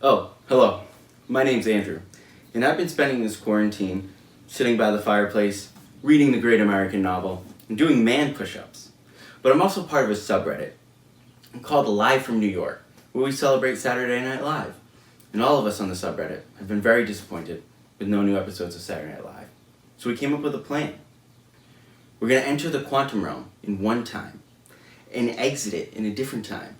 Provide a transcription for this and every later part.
Oh, hello. My name's Andrew, and I've been spending this quarantine sitting by the fireplace, reading the great American novel, and doing man push-ups. But I'm also part of a subreddit called Live from New York, where we celebrate Saturday Night Live. And all of us on the subreddit have been very disappointed with no new episodes of Saturday Night Live. So we came up with a plan. We're going to enter the quantum realm in one time and exit it in a different time.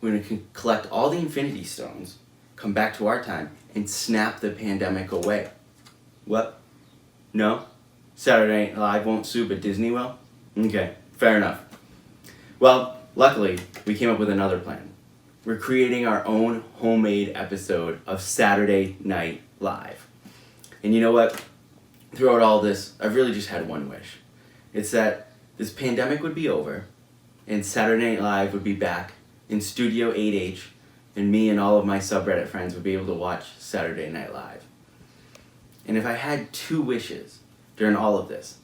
We're going to collect all the Infinity Stones, come back to our time, and snap the pandemic away. What? No? Saturday Night Live won't sue, but Disney will? Okay, fair enough. Well, luckily, we came up with another plan. We're creating our own homemade episode of Saturday Night Live. And you know what? Throughout all this, I've really just had one wish. It's that this pandemic would be over, and Saturday Night Live would be back in Studio 8H, and me and all of my subreddit friends would be able to watch Saturday Night Live. And if I had two wishes during all of this,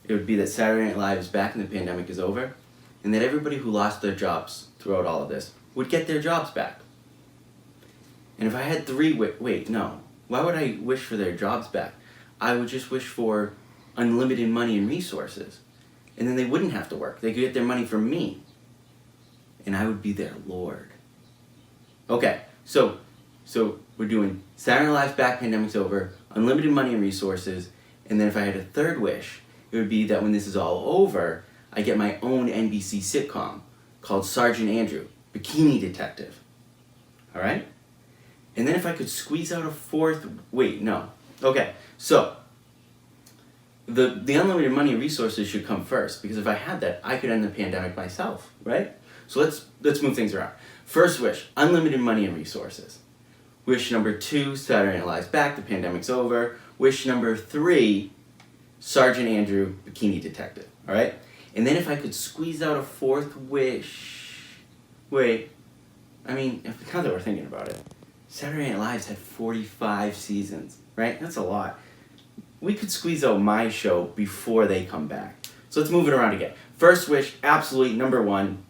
it would be that Saturday Night Live is back and the pandemic is over, and that everybody who lost their jobs throughout all of this would get their jobs back. And if I had three why would I wish for their jobs back? I would just wish for unlimited money and resources. And then they wouldn't have to work. They could get their money from me. And I would be their lord. Okay, so we're doing Saturday Night Live's back, pandemic's over, unlimited money and resources, and then if I had a third wish, it would be that when this is all over, I get my own NBC sitcom called Sergeant Andrew, Bikini Detective. Alright? And then if I could squeeze out a fourth... Okay, so the unlimited money and resources should come first, because if I had that, I could end the pandemic myself, right? So let's move things around. First wish, unlimited money and resources. Wish number 2, Saturday Night Live's back, the pandemic's over. Wish number 3, Sergeant Andrew, Bikini Detective, alright? And then if I could squeeze out a fourth wish... now that we're thinking about it, Saturday Night Live's had 45 seasons, right? That's a lot. We could squeeze out my show before they come back. So let's move it around again. First wish, absolutely, number 1,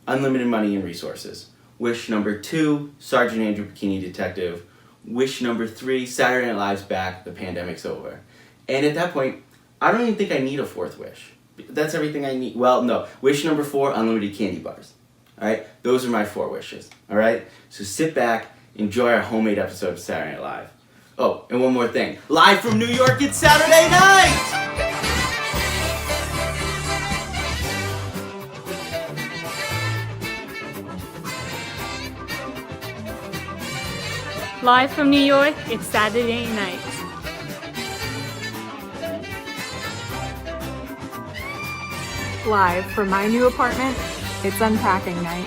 unlimited money and resources. Wish number 2, Sergeant Andrew, Bikini Detective. Wish number 3, Saturday Night Live's back, the pandemic's over. And at that point, I don't even think I need a fourth wish. That's everything I need. Well, no. Wish number 4, unlimited candy bars. Alright? Those are my 4 wishes. Alright? So sit back, enjoy our homemade episode of Saturday Night Live. Oh, and one more thing. Live from New York, it's Saturday night! Live from New York, it's Saturday night. Live from my new apartment, it's unpacking night.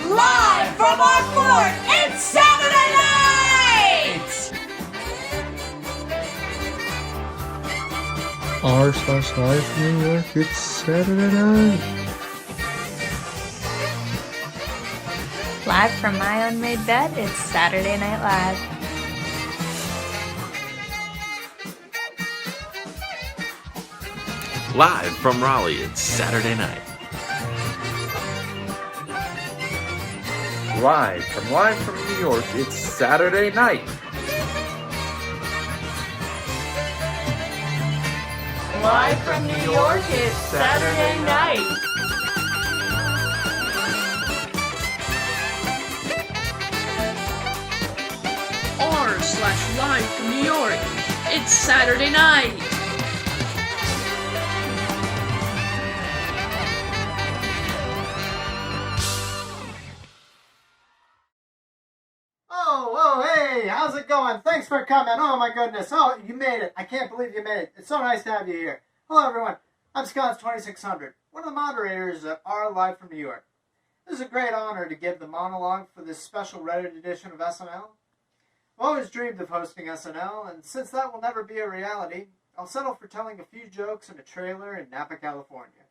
Live from our fort, it's Saturday night! r/Live from New York, it's Saturday night. Live from my unmade bed, it's Saturday Night Live. Live from Raleigh, it's Saturday night. Live from New York, it's Saturday night. Live from New York, it's Saturday night. r/Live from New York, it's Saturday night. Hey, how's it going? Thanks for coming. Oh my goodness. Oh, you made it. I can't believe you made it. It's so nice to have you here. Hello everyone. I'm Scott's2600, one of the moderators at our Live from New York. This is a great honor to give the monologue for this special Reddit edition of SNL. I've always dreamed of hosting SNL, and since that will never be a reality, I'll settle for telling a few jokes in a trailer in Napa, California.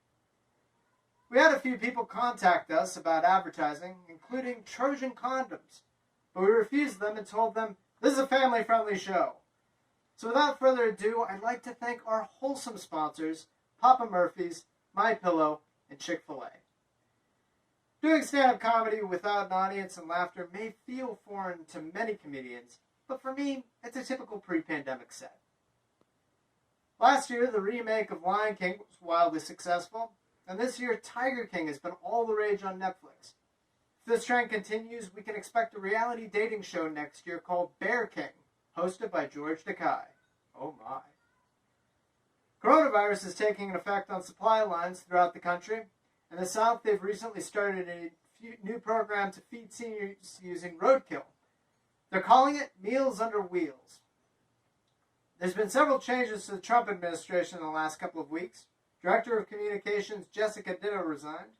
We had a few people contact us about advertising, including Trojan condoms, but we refused them and told them, this is a family-friendly show. So without further ado, I'd like to thank our wholesome sponsors, Papa Murphy's, MyPillow, and Chick-fil-A. Doing stand-up comedy without an audience and laughter may feel foreign to many comedians, but for me, it's a typical pre-pandemic set. Last year, the remake of Lion King was wildly successful, and this year, Tiger King has been all the rage on Netflix. If this trend continues, we can expect a reality dating show next year called Bear King, hosted by George Takei. Oh my. Coronavirus is taking an effect on supply lines throughout the country. In the South, they've recently started a new program to feed seniors using roadkill. They're calling it Meals Under Wheels. There's been several changes to the Trump administration in the last couple of weeks. Director of Communications Jessica Ditto resigned.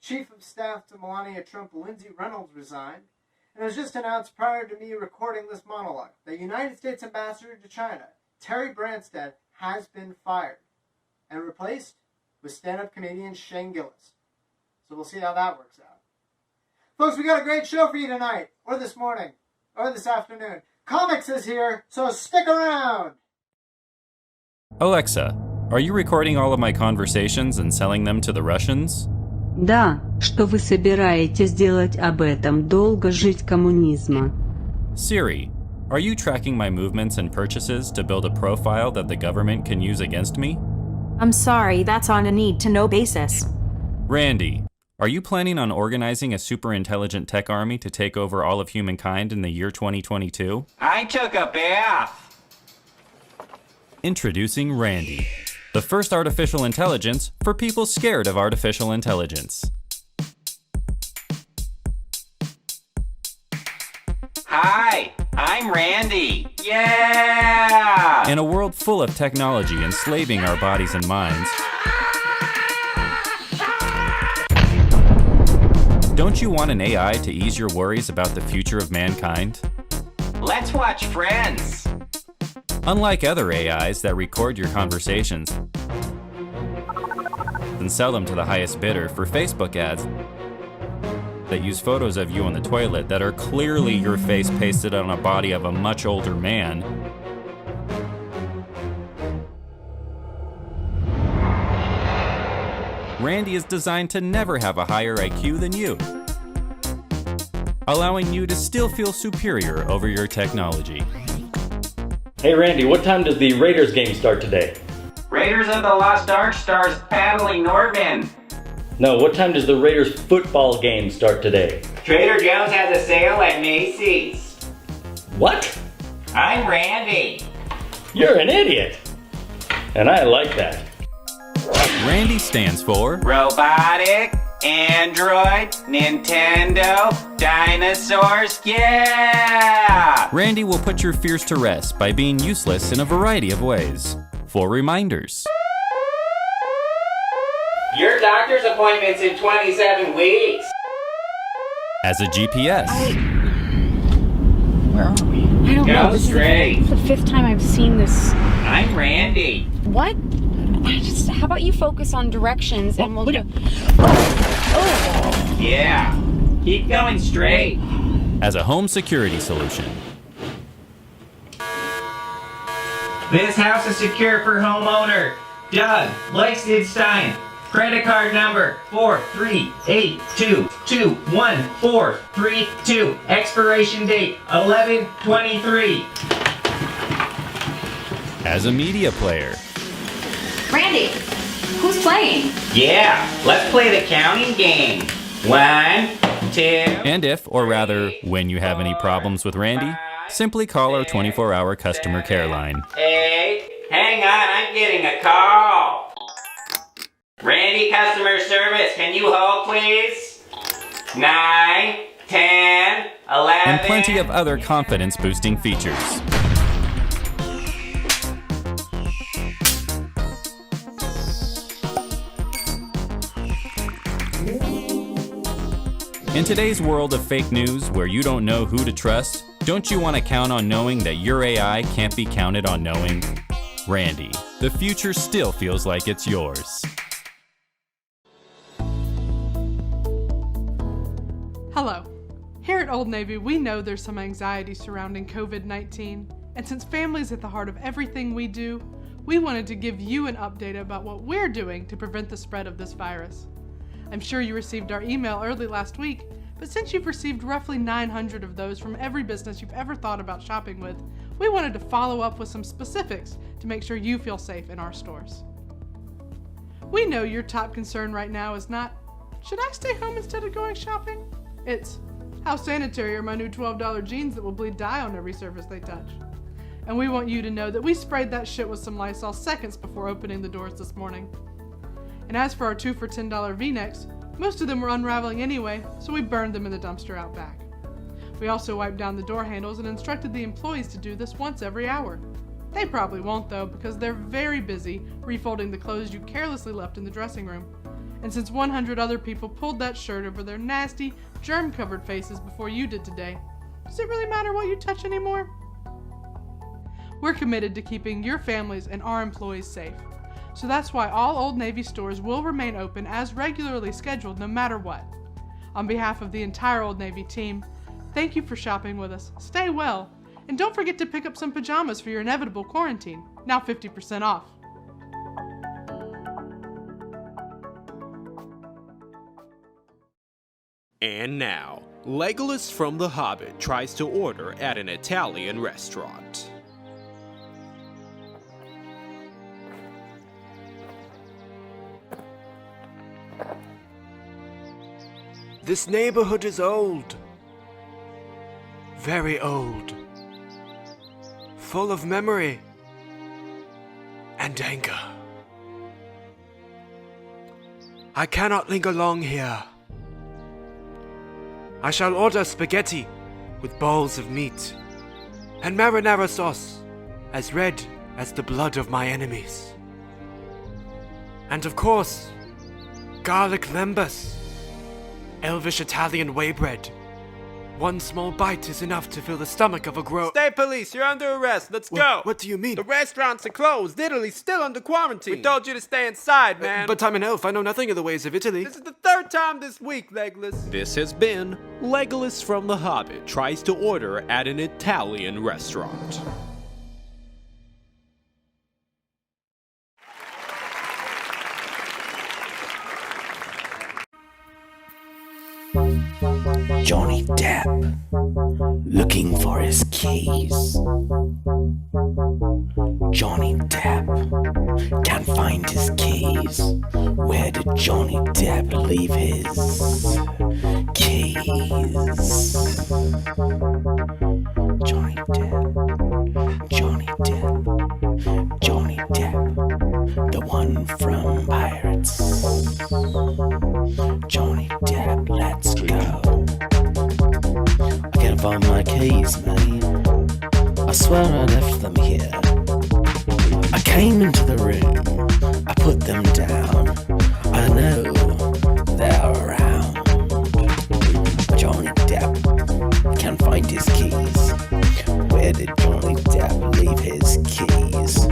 Chief of Staff to Melania Trump Lindsay Reynolds resigned. And it was just announced prior to me recording this monologue that United States Ambassador to China, Terry Branstad, has been fired and replaced with stand-up comedian Shane Gillis. So we'll see how that works out. Folks, we got a great show for you tonight, or this morning, or this afternoon. Comics is here, so stick around! Alexa, are you recording all of my conversations and selling them to the Russians? Да, что вы собираетесь делать об этом? Долго жить коммунизма. Siri, are you tracking my movements and purchases to build a profile that the government can use against me? I'm sorry, that's on a need-to-know basis. Randy, are you planning on organizing a super-intelligent tech army to take over all of humankind in the year 2022? I took a bath! Introducing Randy, the first artificial intelligence for people scared of artificial intelligence. Hi, I'm Randy. Yeah! In a world full of technology enslaving our bodies and minds, don't you want an AI to ease your worries about the future of mankind? Let's watch Friends. Unlike other AIs that record your conversations and sell them to the highest bidder for Facebook ads that use photos of you on the toilet that are clearly your face pasted on a body of a much older man, Randy is designed to never have a higher IQ than you, allowing you to still feel superior over your technology. Hey Randy, what time does the Raiders game start today? Raiders of the Lost Ark stars paddling Norman. No, what time does the Raiders football game start today? Trader Joe's has a sale at Macy's. What? I'm Randy. You're an idiot. And I like that. Randy stands for Robotic, Android, Nintendo, dinosaurs, yeah! Randy will put your fears to rest by being useless in a variety of ways. For reminders. Your doctor's appointment's in 27 weeks. As a GPS. Where are we? I don't know. Go straight. This is the 5th time I've seen this. I'm Randy. What? How about you focus on directions and we'll go. Yeah. Keep going straight. As a home security solution. This house is secure for homeowner Doug Leikstidstein. Credit card number 438221432. Expiration date 11/23. As a media player. Randy, who's playing? Yeah, let's play the counting game. 1, 2. And if, or rather, when you have any problems with Randy, simply call our 24-hour customer care line. 8. Hang on, I'm getting a call. Randy customer service, can you hold please? 9, 10, 11. And plenty of other confidence-boosting features. In today's world of fake news where you don't know who to trust, don't you want to count on knowing that your AI can't be counted on knowing? Randy, the future still feels like it's yours. Hello. Here at Old Navy, we know there's some anxiety surrounding COVID-19, and since family's at the heart of everything we do, we wanted to give you an update about what we're doing to prevent the spread of this virus. I'm sure you received our email early last week, but since you've received roughly 900 of those from every business you've ever thought about shopping with, we wanted to follow up with some specifics to make sure you feel safe in our stores. We know your top concern right now is not, should I stay home instead of going shopping? It's, how sanitary are my new $12 jeans that will bleed dye on every surface they touch? And we want you to know that we sprayed that shit with some Lysol seconds before opening the doors this morning. And as for our 2 for $10 V-necks, most of them were unraveling anyway, so we burned them in the dumpster out back. We also wiped down the door handles and instructed the employees to do this once every hour. They probably won't though, because they're very busy refolding the clothes you carelessly left in the dressing room. And since 100 other people pulled that shirt over their nasty, germ-covered faces before you did today, does it really matter what you touch anymore? We're committed to keeping your families and our employees safe. So that's why all Old Navy stores will remain open as regularly scheduled no matter what. On behalf of the entire Old Navy team, thank you for shopping with us. Stay well, and don't forget to pick up some pajamas for your inevitable quarantine, now 50% off. And now, Legolas from The Hobbit tries to order at an Italian restaurant. This neighborhood is old. Very old. Full of memory and anger. I cannot linger long here. I shall order spaghetti with balls of meat and marinara sauce as red as the blood of my enemies. And of course, garlic lembas, elvish Italian whey bread. One small bite is enough to fill the stomach of a Stay, police, you're under arrest. Let's go. What do you mean? The restaurants are closed. Italy's still under quarantine. We told you to stay inside, man. But I'm an elf. I know nothing of the ways of Italy. This is the 3rd time this week, Legolas. This has been Legolas from The Hobbit tries to order at an Italian restaurant. Johnny Depp looking for his keys. Johnny Depp can't find his keys. Where did Johnny Depp leave his keys? Johnny Depp, Johnny Depp, Johnny Depp, the one from Pirates. Johnny Depp, let's go. I can't find my keys, man. I swear I left them here. I came into the room, I put them down. I know they're around. Johnny Depp can't find his keys. Where did Johnny Depp leave his keys?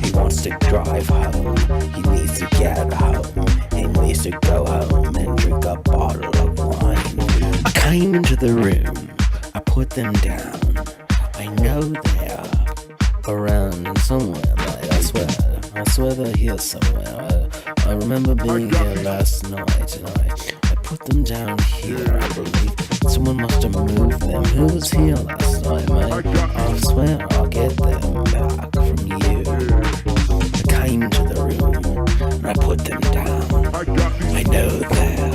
He wants to drive home, he needs to get home. He needs to go home and drink a bottle of wine. I came into the room, I put them down. I know they're around somewhere, mate. I swear they're here somewhere. I remember being here last night, and I put them down here, I believe. Someone must have moved them. Who was here last night, mate? I swear I'll get them back from you. I came to the room, and I put them down. I know they're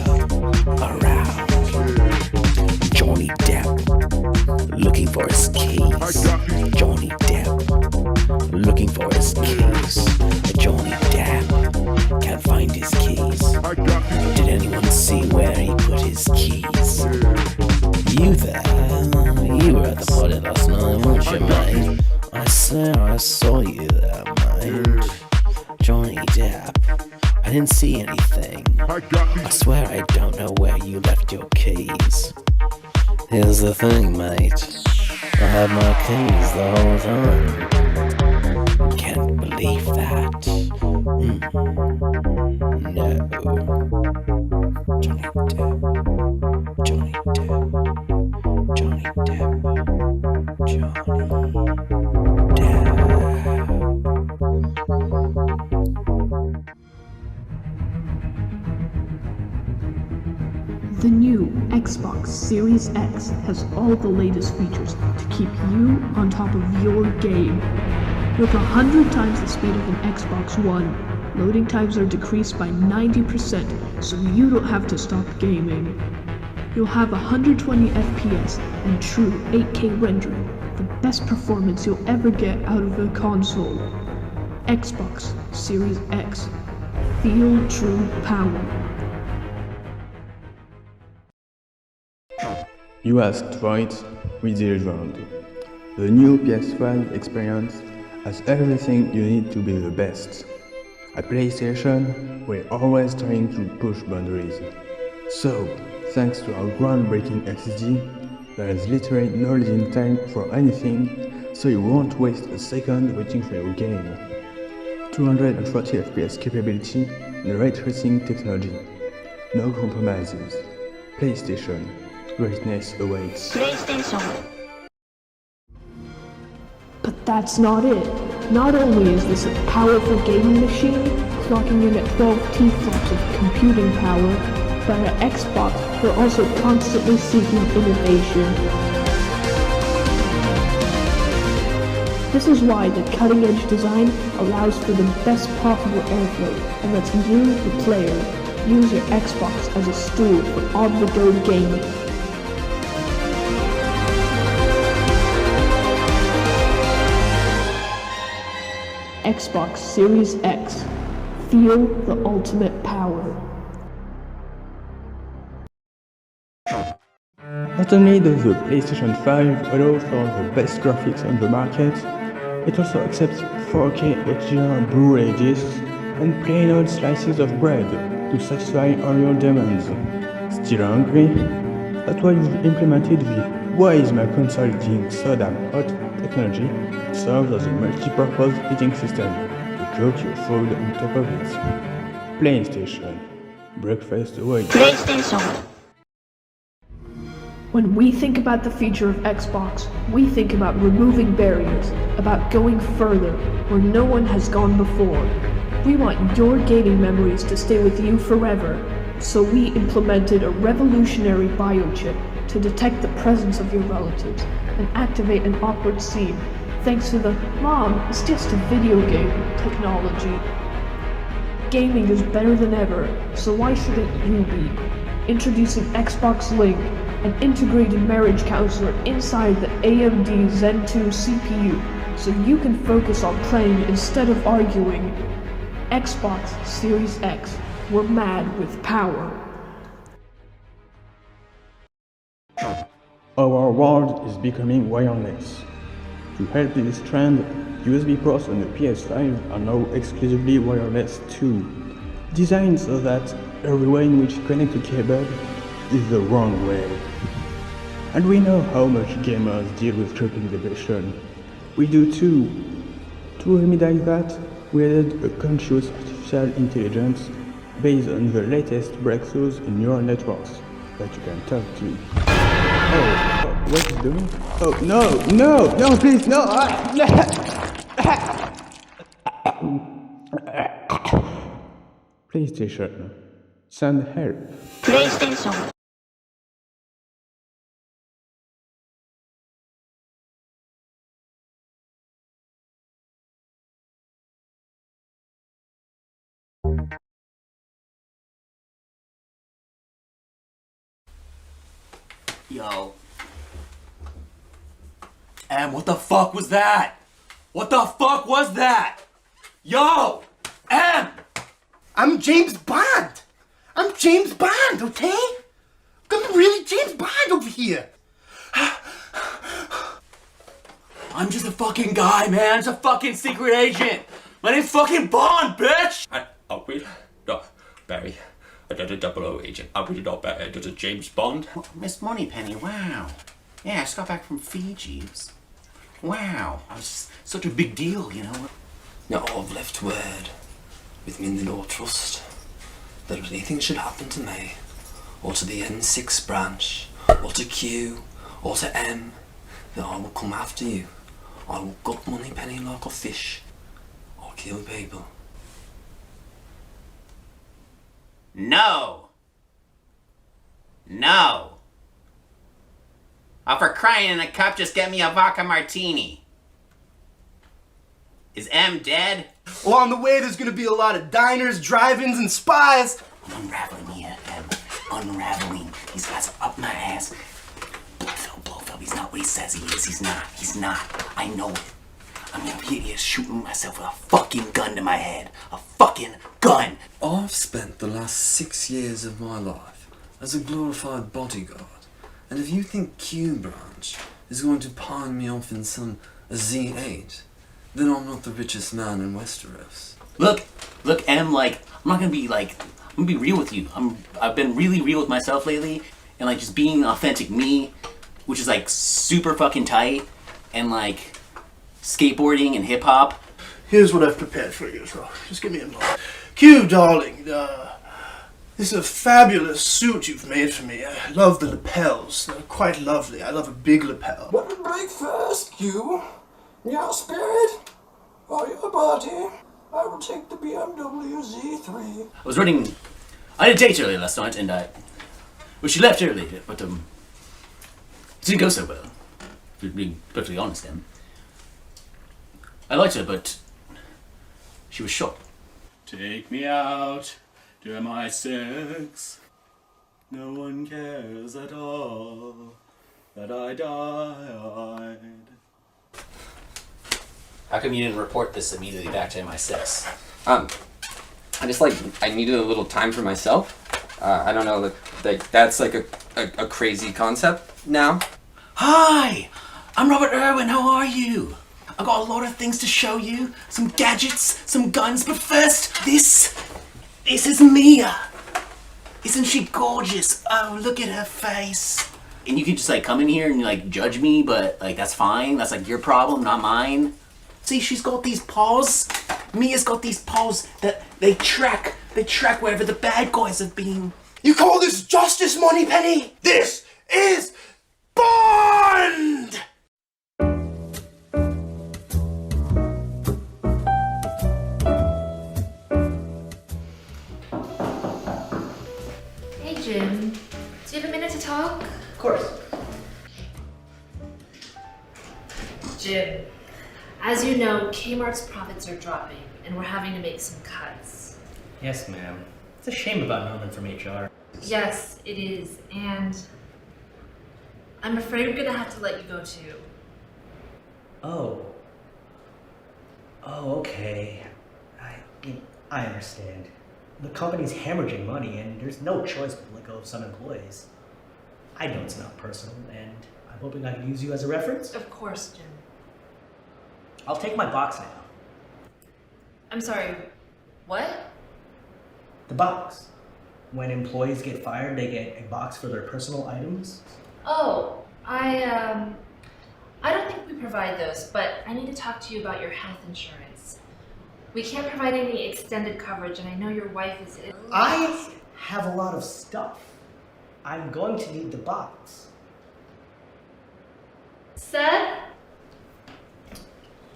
around. Johnny Depp looking for his keys. Johnny Depp looking for his keys. Johnny Depp can't find his keys. Did anyone see where he put his keys? You there? You were at the party last night, weren't you, mate? I swear I saw you there, mate. Johnny Depp, I didn't see anything. I swear I don't know where you left your keys. Here's the thing, mate. I had my keys the whole time. Can't believe that. No. Johnny Depp. Johnny Depp. Johnny Depp. Johnny Depp. The new Xbox Series X has all the latest features to keep you on top of your game. With 100 times the speed of an Xbox One, loading times are decreased by 90%, so you don't have to stop gaming. You'll have 120 FPS and true 8K rendering, the best performance you'll ever get out of a console. Xbox Series X. Feel true power. You asked right, we delivered. The new PS5 experience has everything you need to be the best. At PlayStation, we're always trying to push boundaries. So, thanks to our groundbreaking SSD, there is literally no loading time for anything, so you won't waste a second waiting for your game. 240 FPS capability and ray tracing technology. No compromises. PlayStation. Greatness awaits. PlayStation. But that's not it. Not only is this a powerful gaming machine, clocking in at 12 teraflops of computing power, but at Xbox, we're also constantly seeking innovation. This is why the cutting-edge design allows for the best possible airflow and lets you, the player, use your Xbox as a stool for on-the-go gaming. Xbox Series X. Feel the ultimate power. Not only does the PlayStation 5 allow for the best graphics on the market, it also accepts 4K HDR Blu-ray discs and plain old slices of bread to satisfy all your demands. Still hungry? That's why we've implemented the Why is my console getting so damn hot technology that serves as a multi-purpose heating system to cook your food on top of it. PlayStation. Breakfast awaits. PlayStation. When we think about the future of Xbox, we think about removing barriers, about going further where no one has gone before. We want your gaming memories to stay with you forever, so we implemented a revolutionary biochip to detect the presence of your relatives and activate an awkward scene, thanks to the "Mom, it's just a video game" technology. Gaming is better than ever, so why shouldn't you be? Introducing Xbox Link, an integrated marriage counselor inside the AMD Zen 2 CPU, so you can focus on playing instead of arguing. Xbox Series X. We're mad with power. Our world is becoming wireless. To help this trend, USB ports on the PS5 are now exclusively wireless too, designed so that every way in which you connect a cable is the wrong way. And we know how much gamers deal with tripping depression. We do too. To remedy that, we added a conscious artificial intelligence based on the latest breakthroughs in neural networks that you can talk to. Oh, what is doing? Oh, no, please, no! PlayStation. Send help. PlayStation. Yo. Em, what the fuck was that? What the fuck was that? Yo! Em! I'm James Bond! I'm James Bond, okay? I'm really James Bond over here! I'm just a fucking guy, man. Just a fucking secret agent. My name's fucking Bond, bitch! Oh, wait. No, Barry. I did a 00 agent. I really not Barry. I did a James Bond. Oh, Miss Moneypenny, wow. Yeah, I just got back from Fiji. Wow. I was such a big deal, you know. Now I've left word with me in the Law Trust that if anything should happen to me, or to the N6 branch, or to Q, or to M, then I will come after you. I will gut Moneypenny like a fish. I'll kill people. No. No. No. Oh, for crying in a cup, just get me a vodka martini. Is M dead? Along the way, there's gonna be a lot of diners, drive-ins, and spies. I'm unraveling here, Em. Unraveling. These guys are up my ass. Blofeld, he's not what he says he is. He's not. I know it. I'm gonna be here shooting myself with a fucking gun to my head. A fucking gun! I've spent the last 6 years of my life as a glorified bodyguard, and if you think Q Branch is going to pawn me off in some Z8, then I'm not the richest man in Westeros. Look, Em, like, I'm not gonna be like, I'm gonna be real with you. I've been really real with myself lately, and like just being authentic me, which is like super fucking tight, and like skateboarding and hip hop. Here's what I've prepared for you, so just give me a moment. Q, darling, this is a fabulous suit you've made for me. I love the lapels. They're quite lovely. I love a big lapel. What would break first, Q? Your spirit or your body? I will take the BMW Z3. I was running on a date earlier last night, and well, she left early, but it didn't go so well. To be perfectly honest, Em. I liked her, but she was short. Take me out to MI6. No one cares at all that I died. How come you didn't report this immediately back to MI6? I needed a little time for myself. I don't know, that's like a crazy concept now. Hi! I'm Robert Irwin, how are you? I've got a lot of things to show you. Some gadgets, some guns, but first, this is Mia. Isn't she gorgeous? Oh, look at her face. And you can just like come in here and like judge me, but like that's fine. That's like your problem, not mine. See, she's got these paws. Mia's got these paws that they track wherever the bad guys have been. You call this justice, Moneypenny? This is Bond! Hey, Jim. Do you have a minute to talk? Of course. Jim, as you know, Kmart's profits are dropping, and we're having to make some cuts. Yes, ma'am. It's a shame about Norman from HR. Yes, it is, and I'm afraid we're gonna have to let you go too. Oh. Oh, okay. I understand. The company's hemorrhaging money, and there's no choice but to let go of some employees. I know it's not personal, and I'm hoping I can use you as a reference. Of course, Jim. I'll take my box now. I'm sorry, what? The box. When employees get fired, they get a box for their personal items. Oh, I don't think we provide those, but I need to talk to you about your health insurance. We can't provide any extended coverage, and I know your wife is ill. I have a lot of stuff. I'm going to need the box. Seth?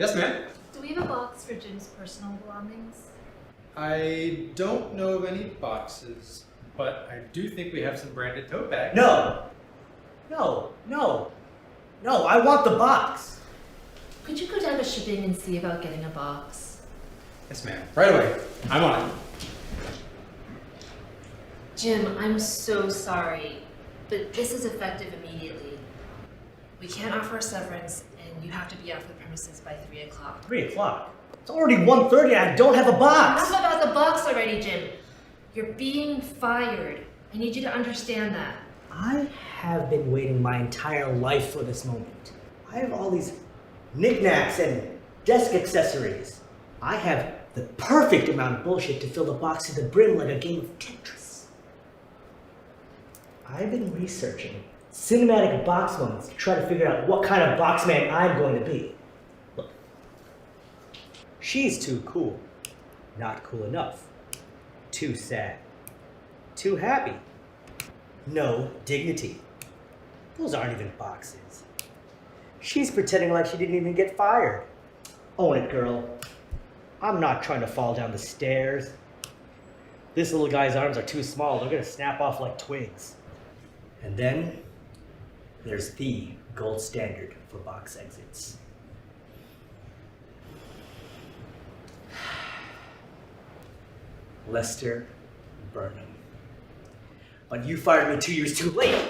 Yes, ma'am? Do we have a box for Jim's personal belongings? I don't know of any boxes, but I do think we have some branded tote bags. No, I want the box. Could you go down to shipping and see about getting a box? Yes, ma'am. Right away. I'm on it. Jim, I'm so sorry, but this is effective immediately. We can't offer a severance, and you have to be off the premises by 3 o'clock. 3 o'clock? It's already 1:30 and I don't have a box. Enough about the box already, Jim. You're being fired. I need you to understand that. I have been waiting my entire life for this moment. I have all these knickknacks and desk accessories. I have the perfect amount of bullshit to fill the box to the brim like a game of Tetris. I've been researching cinematic box moments to try to figure out what kind of box man I'm going to be. Look, she's too cool, not cool enough, too sad, too happy, no dignity. Those aren't even boxes. She's pretending like she didn't even get fired. Own it, girl. I'm not trying to fall down the stairs. This little guy's arms are too small. They're gonna snap off like twigs. And then there's the gold standard for box exits. Lester Burnham. But you fired me 2 years too late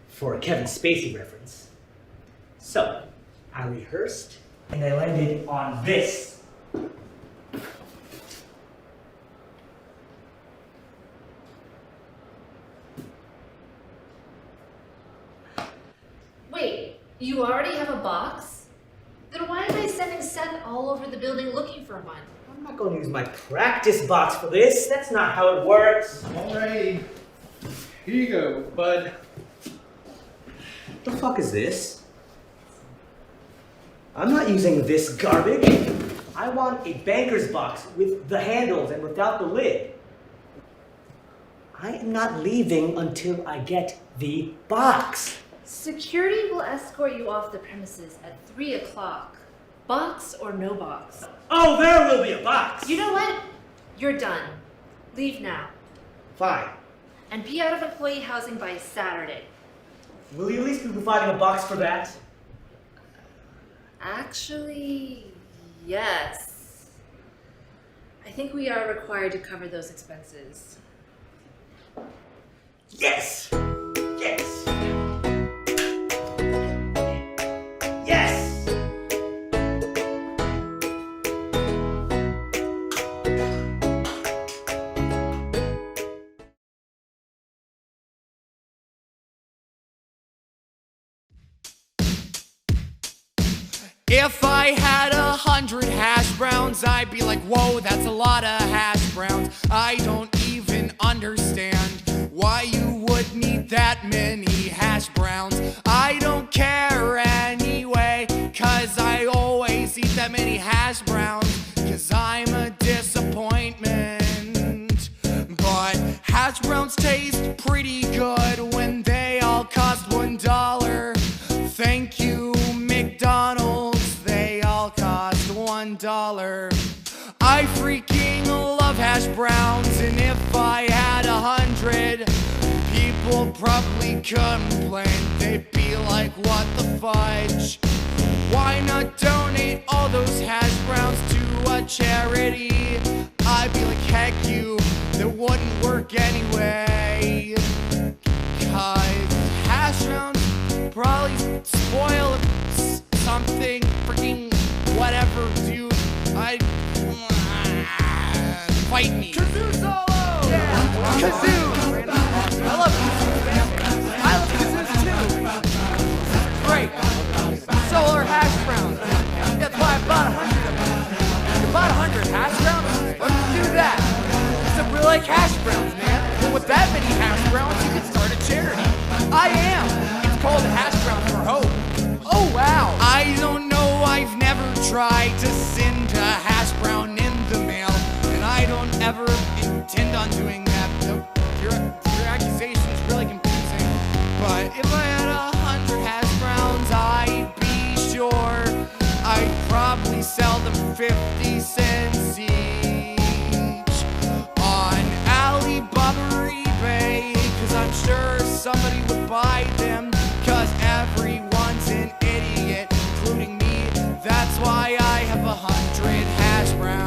for a Kevin Spacey reference. So, I rehearsed and I landed on this. Wait, you already have a box? Then why am I sending Seth all over the building looking for one? I'm not going to use my practice box for this. That's not how it works. Alrighty. Here you go, bud. The fuck is this? I'm not using this garbage. I want a banker's box with the handles and without the lid. I am not leaving until I get the box. Security will escort you off the premises at 3 o'clock. Box or no box? Oh, there will be a box! You know what? You're done. Leave now. Fine. And be out of employee housing by Saturday. Will you at least be providing a box for that? Actually, yes. I think we are required to cover those expenses. Yes! Yes! Yes! If I had 100 hash browns, I'd be like, whoa, that's a lot of hash browns. I don't even understand why you would need that many hash browns. I don't care anyway, cause I always eat that many hash browns, cause I'm a disappointment. But hash browns taste pretty good when they all cost $1. Thank you, McDonald's, they all cost $1. I freaking love hash browns, and if I had 100, people probably complain. They'd be like, what the fudge? Why not donate all those hash browns to a charity? I'd be like, heck you, that wouldn't work anyway. Cause hash browns probably spoil something, freaking whatever, dude. Fight me. Kazoo solo! Yeah, kazoo! I love kazoo, man. I love kazoos too. Great. Solar hash browns. That's why I bought 100 of them. You bought 100 hash browns? Let's do that. Except we like hash browns, man. But with that many hash browns, you can start a charity. I am. It's called Hash Browns for Hope. Oh, wow. I don't know, I've never tried to send a hash brown in the mail, and I don't ever intend on doing that. Your accusation is really confusing. But if I had 100 hash browns, I'd be sure I'd probably sell them 50 cents each on Alibaba or eBay, cause I'm sure somebody would buy them, cause everyone's an idiot, including me. That's why I have 100 hash browns.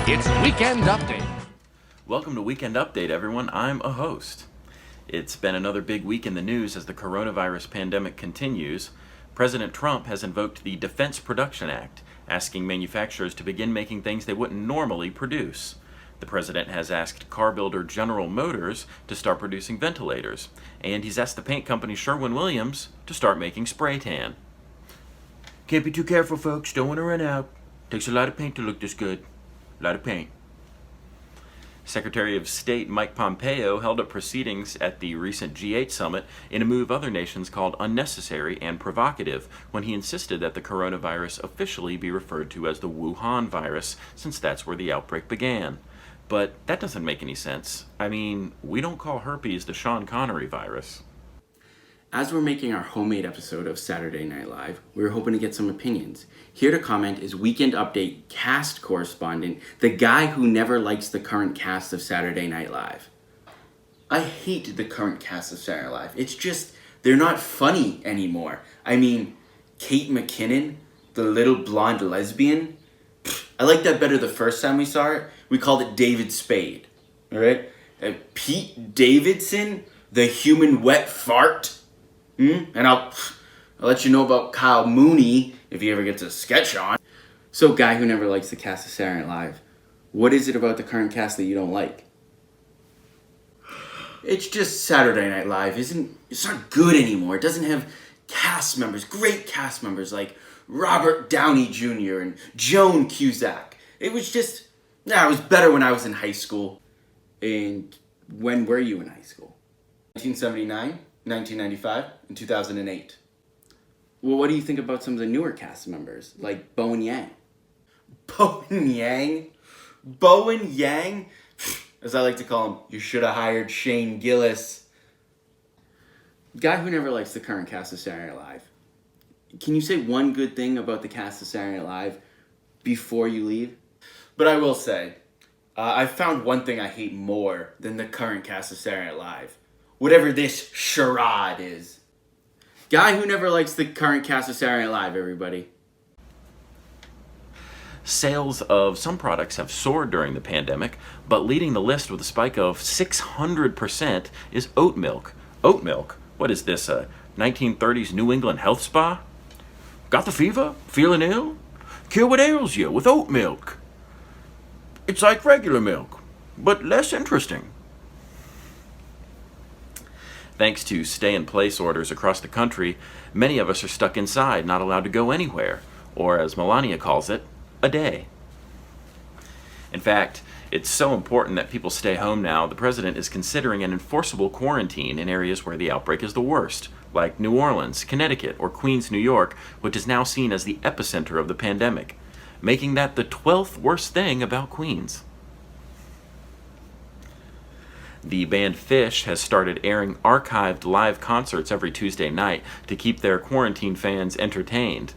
It's Weekend Update. Welcome to Weekend Update, everyone. I'm a host. It's been another big week in the news as the coronavirus pandemic continues. President Trump has invoked the Defense Production Act, asking manufacturers to begin making things they wouldn't normally produce. The president has asked car builder General Motors to start producing ventilators, and he's asked the paint company Sherwin-Williams to start making spray tan. Can't be too careful, folks. Don't want to run out. Takes a lot of paint to look this good. A lot of paint. Secretary of State Mike Pompeo held up proceedings at the recent G8 summit in a move other nations called unnecessary and provocative when he insisted that the coronavirus officially be referred to as the Wuhan virus, since that's where the outbreak began. But that doesn't make any sense. I mean, we don't call herpes the Sean Connery virus. As we're making our homemade episode of Saturday Night Live, we were hoping to get some opinions. Here to comment is Weekend Update cast correspondent, the guy who never likes the current cast of Saturday Night Live. I hate the current cast of Saturday Night Live. It's just, they're not funny anymore. I mean, Kate McKinnon, the little blonde lesbian, I liked that better the first time we saw it. We called it David Spade, alright? Pete Davidson, the human wet fart. And I'll let you know about Kyle Mooney if he ever gets a sketch on. So, guy who never likes the cast of Saturday Night Live, what is it about the current cast that you don't like? It's just Saturday Night Live it's not good anymore. It doesn't have cast members, great cast members like Robert Downey Jr. and Joan Cusack. It was just, it was better when I was in high school. And when were you in high school? 1979? 1995 and 2008. Well, what do you think about some of the newer cast members, like Bowen Yang? Bowen Yang? Bowen Yang? As I like to call him, you should have hired Shane Gillis. Guy who never likes the current cast of Saturday Night Live. Can you say one good thing about the cast of Saturday Night Live before you leave? But I will say, I found one thing I hate more than the current cast of Saturday Night Live. Whatever this charade is. Guy who never likes the current cast of Saturday Night Live, everybody. Sales of some products have soared during the pandemic, but leading the list with a spike of 600% is oat milk. Oat milk? What is this, a 1930s New England health spa? Got the fever? Feeling ill? Cure what ails you with oat milk. It's like regular milk, but less interesting. Thanks to stay-in-place orders across the country, many of us are stuck inside, not allowed to go anywhere, or as Melania calls it, a day. In fact, it's so important that people stay home now, the president is considering an enforceable quarantine in areas where the outbreak is the worst, like New Orleans, Connecticut, or Queens, New York, which is now seen as the epicenter of the pandemic, making that the 12th worst thing about Queens. The band Phish has started airing archived live concerts every Tuesday night to keep their quarantine fans entertained.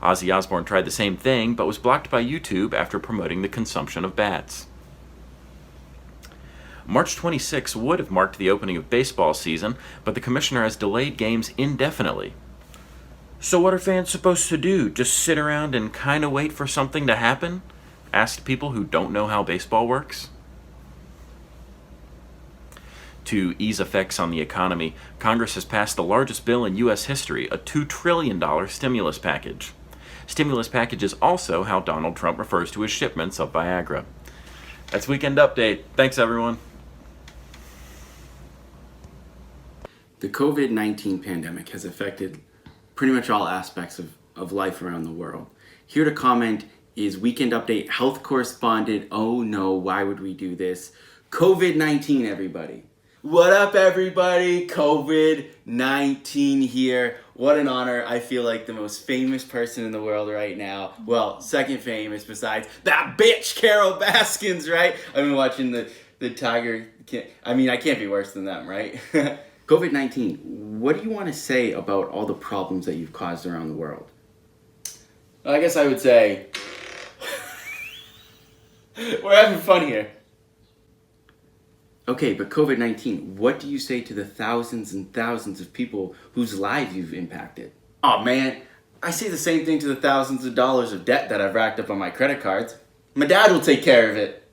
Ozzy Osbourne tried the same thing, but was blocked by YouTube after promoting the consumption of bats. March 26 would have marked the opening of baseball season, but the commissioner has delayed games indefinitely. So what are fans supposed to do? Just sit around and kinda wait for something to happen? Asked people who don't know how baseball works. To ease effects on the economy, Congress has passed the largest bill in U.S. history, a $2 trillion stimulus package. Stimulus package is also how Donald Trump refers to his shipments of Viagra. That's Weekend Update. Thanks, everyone. The COVID-19 pandemic has affected pretty much all aspects of life around the world. Here to comment is Weekend Update health correspondent, oh no, why would we do this? COVID-19, everybody. What up, everybody? COVID-19 here. What an honor. I feel like the most famous person in the world right now. Well, second famous besides that bitch Carol Baskins, right? I've been watching the Tiger. I can't be worse than them, right? COVID-19, what do you want to say about all the problems that you've caused around the world? I guess I would say we're having fun here. Okay, but COVID-19, what do you say to the thousands and thousands of people whose lives you've impacted? Oh man, I say the same thing to the thousands of dollars of debt that I've racked up on my credit cards. My dad will take care of it.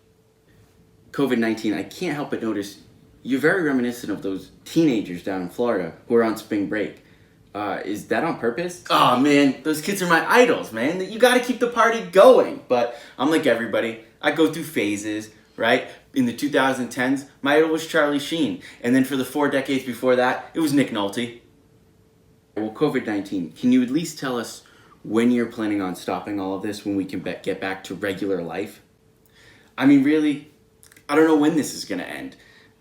COVID-19, I can't help but notice you're very reminiscent of those teenagers down in Florida who are on spring break. Is that on purpose? Oh man, those kids are my idols, man. You gotta keep the party going. But I'm like everybody, I go through phases, right? In the 2010s, my idol was Charlie Sheen. And then for the 4 decades before that, it was Nick Nolte. Well, COVID-19, can you at least tell us when you're planning on stopping all of this, when we can get back to regular life? I mean, really, I don't know when this is gonna end.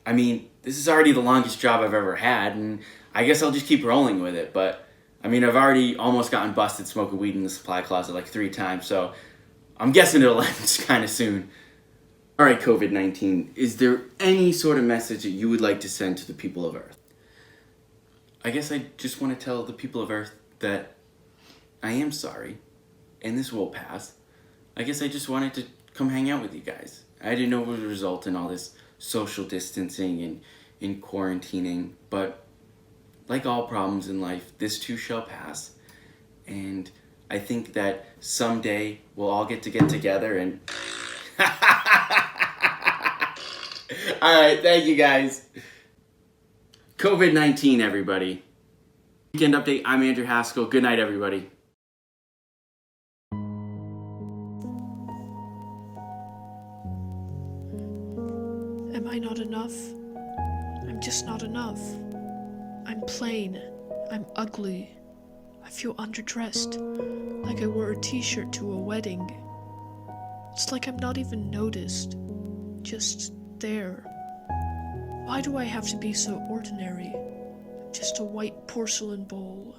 I mean, this is already the longest job I've ever had, and I guess I'll just keep rolling with it. But, I mean, I've already almost gotten busted smoking weed in the supply closet like 3 times, so I'm guessing it'll end kind of soon. Alright, COVID-19, is there any sort of message that you would like to send to the people of Earth? I guess I just want to tell the people of Earth that I am sorry, and this will pass. I guess I just wanted to come hang out with you guys. I didn't know it would result in all this social distancing and in quarantining, but like all problems in life, this too shall pass. And I think that someday we'll all get together and... Alright, thank you guys. COVID-19, everybody. Weekend update, I'm Andrew Haskell. Good night, everybody. Am I not enough? I'm just not enough. I'm plain. I'm ugly. I feel underdressed, like I wore a t-shirt to a wedding. It's like I'm not even noticed, just there. Why do I have to be so ordinary? I'm just a white porcelain bowl.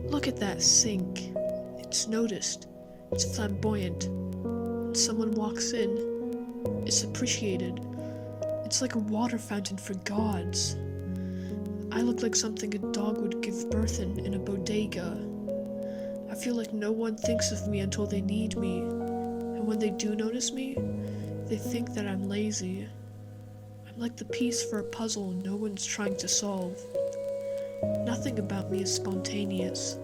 Look at that sink. It's noticed. It's flamboyant. When someone walks in, it's appreciated. It's like a water fountain for gods. I look like something a dog would give birth in a bodega. I feel like no one thinks of me until they need me. And when they do notice me, they think that I'm lazy. I'm like the piece for a puzzle no one's trying to solve. Nothing about me is spontaneous.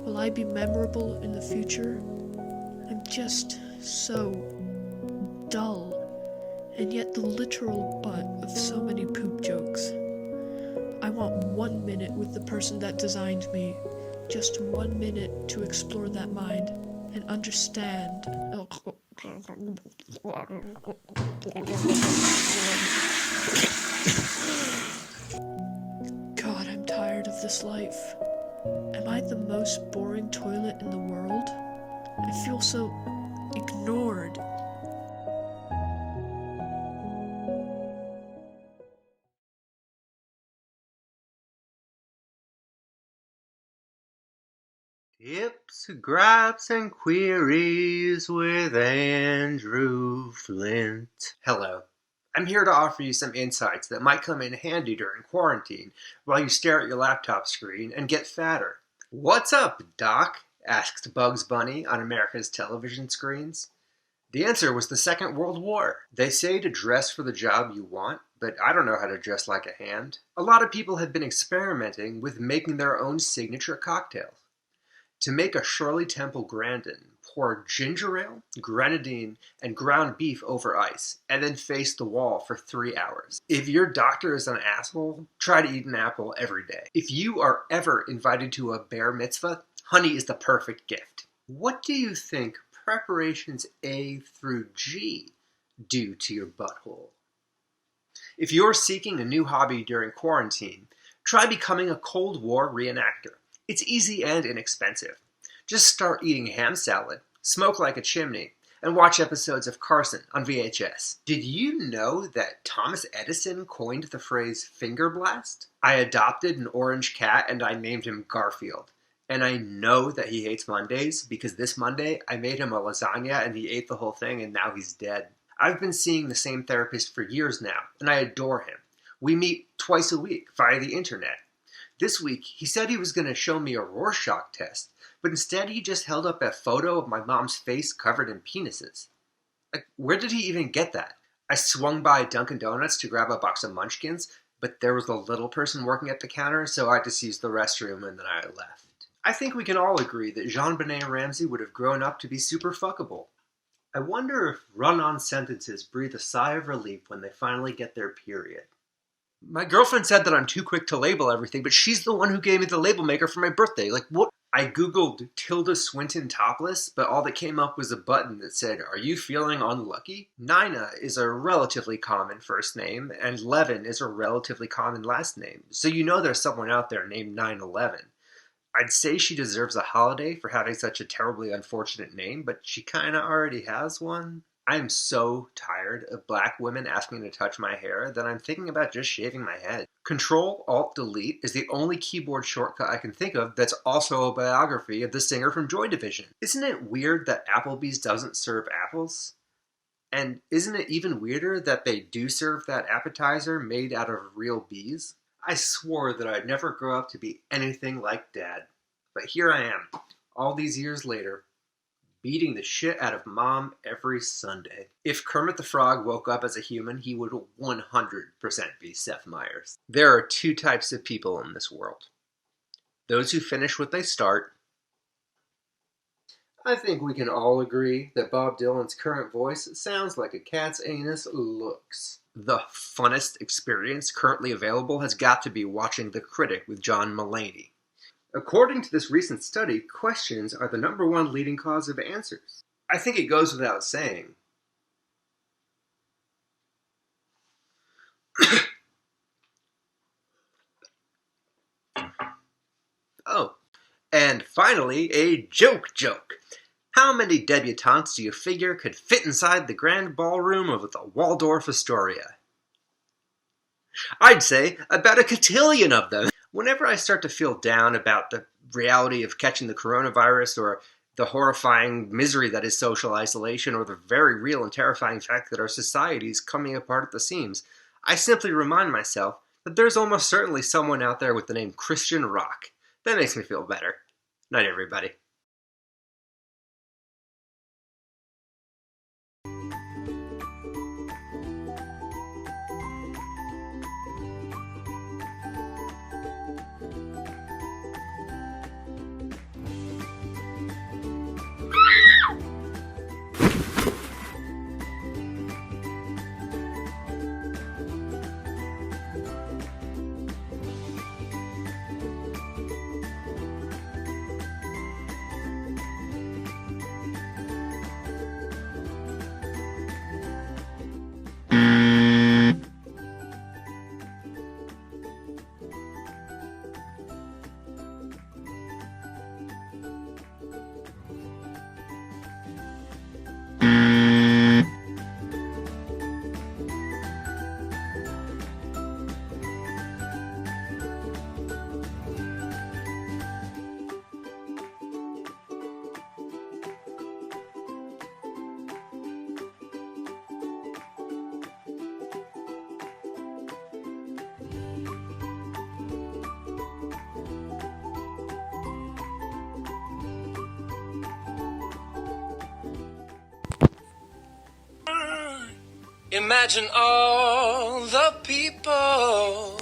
Will I be memorable in the future? I'm just so dull, and yet the literal butt of so many poop jokes. I want 1 minute with the person that designed me, just 1 minute to explore that mind and understand. God, I'm tired of this life. Am I the most boring toilet in the world? I feel so ignored. Tips, gripes, and queries with Andrew Flint. Hello. I'm here to offer you some insights that might come in handy during quarantine while you stare at your laptop screen and get fatter. What's up, Doc? Asked Bugs Bunny on America's television screens. The answer was the Second World War. They say to dress for the job you want, but I don't know how to dress like a hand. A lot of people have been experimenting with making their own signature cocktails. To make a Shirley Temple Grandin, pour ginger ale, grenadine, and ground beef over ice, and then face the wall for 3 hours. If your doctor is an asshole, try to eat an apple every day. If you are ever invited to a bar mitzvah, honey is the perfect gift. What do you think preparations A through G do to your butthole? If you're seeking a new hobby during quarantine, try becoming a Cold War reenactor. It's easy and inexpensive. Just start eating ham salad, smoke like a chimney, and watch episodes of Carson on VHS. Did you know that Thomas Edison coined the phrase finger blast? I adopted an orange cat and I named him Garfield. And I know that he hates Mondays because this Monday I made him a lasagna and he ate the whole thing and now he's dead. I've been seeing the same therapist for years now and I adore him. We meet twice a week via the internet. This week, he said he was going to show me a Rorschach test, but instead he just held up a photo of my mom's face covered in penises. Like, where did he even get that? I swung by Dunkin' Donuts to grab a box of Munchkins, but there was a little person working at the counter, so I just used the restroom and then I left. I think we can all agree that Jean-Benet Ramsey would have grown up to be super fuckable. I wonder if run-on sentences breathe a sigh of relief when they finally get their period. My girlfriend said that I'm too quick to label everything, but she's the one who gave me the label maker for my birthday. Like, what? I googled Tilda Swinton topless, but all that came up was a button that said, "Are you feeling unlucky?" Nina is a relatively common first name, and Levin is a relatively common last name. So you know there's someone out there named 9/11. I'd say she deserves a holiday for having such a terribly unfortunate name, but she kinda already has one. I am so tired of black women asking to touch my hair that I'm thinking about just shaving my head. Control-Alt-Delete is the only keyboard shortcut I can think of that's also a biography of the singer from Joy Division. Isn't it weird that Applebee's doesn't serve apples? And isn't it even weirder that they do serve that appetizer made out of real bees? I swore that I'd never grow up to be anything like Dad. But here I am, all these years later, beating the shit out of Mom every Sunday. If Kermit the Frog woke up as a human, he would 100% be Seth Meyers. There are two types of people in this world. Those who finish what they start. I think we can all agree that Bob Dylan's current voice sounds like a cat's anus looks. The funnest experience currently available has got to be watching The Critic with John Mulaney. According to this recent study, questions are the #1 leading cause of answers. I think it goes without saying. Oh, and finally, a joke. How many debutantes do you figure could fit inside the grand ballroom of the Waldorf Astoria? I'd say about a cotillion of them. Whenever I start to feel down about the reality of catching the coronavirus or the horrifying misery that is social isolation or the very real and terrifying fact that our society is coming apart at the seams, I simply remind myself that there's almost certainly someone out there with the name Christian Rock. That makes me feel better. Night, everybody. Imagine all the people.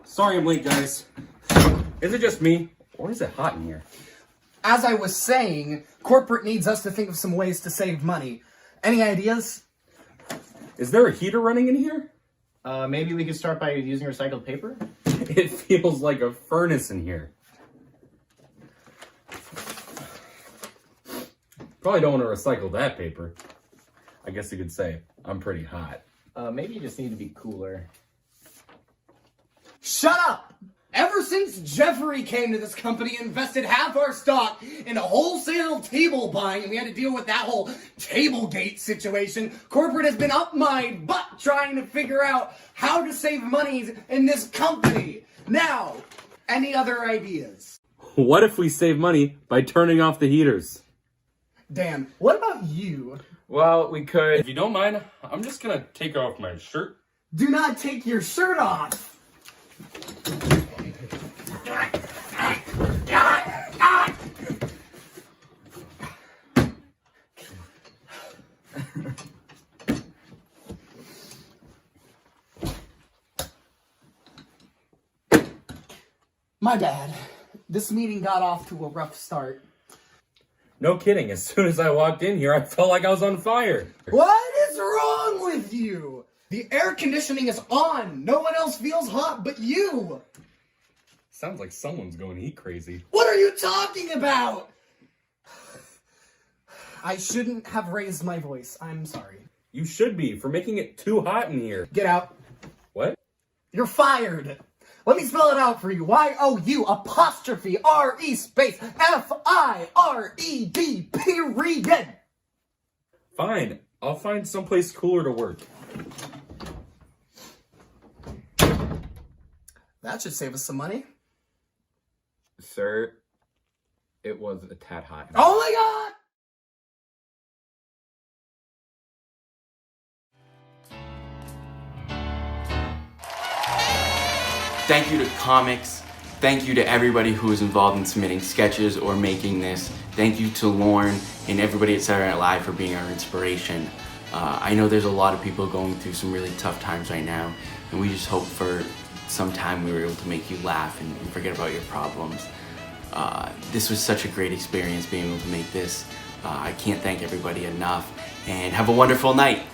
Sorry I'm late, guys. Is it just me, or is it hot in here? As I was saying, corporate needs us to think of some ways to save money. Any ideas? Is there a heater running in here? Maybe we could start by using recycled paper? It feels like a furnace in here. Probably don't want to recycle that paper. I guess you could say I'm pretty hot. Maybe you just need to be cooler. Shut up! Ever since Jeffrey came to this company and invested half our stock in a wholesale table buying, and we had to deal with that whole Tablegate situation, corporate has been up my butt trying to figure out how to save money in this company. Now, any other ideas? What if we save money by turning off the heaters? Dan, what about you? Well, we could. If you don't mind, I'm just gonna take off my shirt. Do not take your shirt off! My bad. This meeting got off to a rough start. No kidding, as soon as I walked in here, I felt like I was on fire. What is wrong with you? The air conditioning is on. No one else feels hot but you. Sounds like someone's going heat crazy. What are you talking about? I shouldn't have raised my voice. I'm sorry. You should be, for making it too hot in here. Get out. What? You're fired. Let me spell it out for you. Y-O-U_R-E space F-I-R-E-D period. Fine, I'll find someplace cooler to work. That should save us some money. Sir, it was a tad hot. Oh my god! Thank you to comics. Thank you to everybody who was involved in submitting sketches or making this. Thank you to Lauren and everybody at Saturday Night Live for being our inspiration. I know there's a lot of people going through some really tough times right now, and we just hope for some time we were able to make you laugh and forget about your problems. This was such a great experience being able to make this. I can't thank everybody enough, and have a wonderful night.